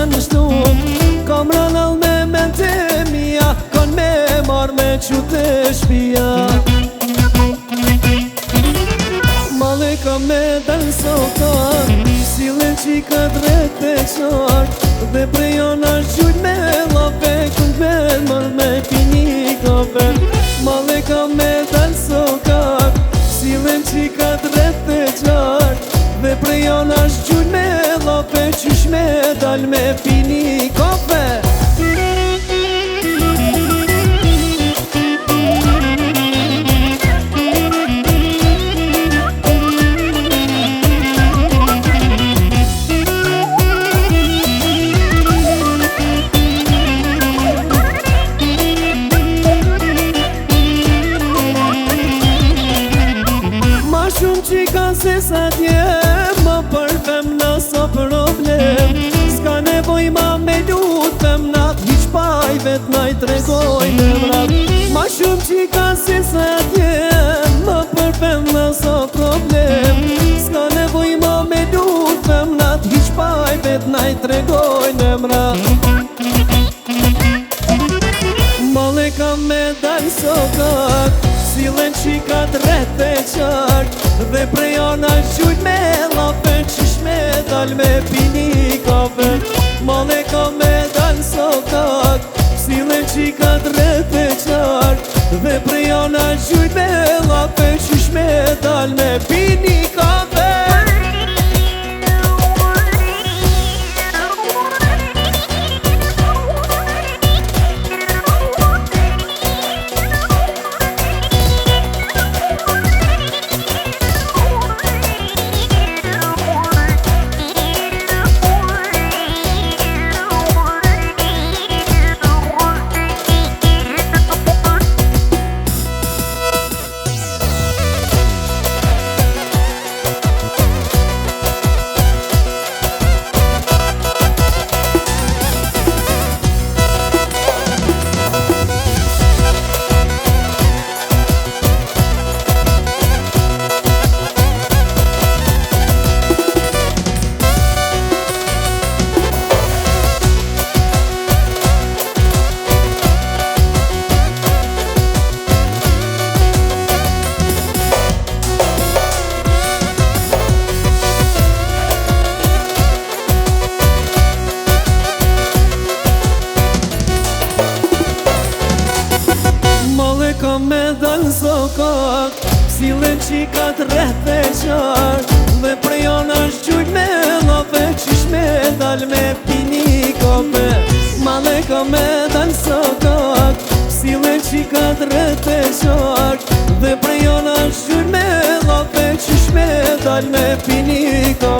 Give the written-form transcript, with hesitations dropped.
janë në shtum. Kam ranal me mente mia, kon me marrë me qute shpia. Male kam me dalë sotar, sillen qika drejt e qartë, dhe prejon është gjujt me lape, kun t'vel marrë me pini kafe. Male kam me dalë sotar, sillen qika drejt e qartë, dhe prejon është gjujt me lape, qysh me dal me pini kafe. Qika se sa tje, ma për femna sa problem. S'ka nevoj ma me lut femna, hiq paj vet na i tregoj në mrat. Ma shumë qika se sa tje, ma për femna sa problem. S'ka nevoj ma me lut femna, hiq paj vet na i tregoj në mrat. Male kam me dal sokak, sillen qika drejt e qartë, dhe prejon është gjujt me lape, qysh me dal me pini kafe. Male kam me dal sokak, sillen qika drejt e qartë, dhe prejon është gjujt me lape, qysh me dal me pini kafe. Kam me dal sokak, sillen qika drejt e qartë, dhe prejon është gjujt me lape, qysh me dal me pini kafe. Male kam me dal sokak, sillen qika drejt e qartë, dhe prejon është gjujt me lape, qysh me dal me pini kafe.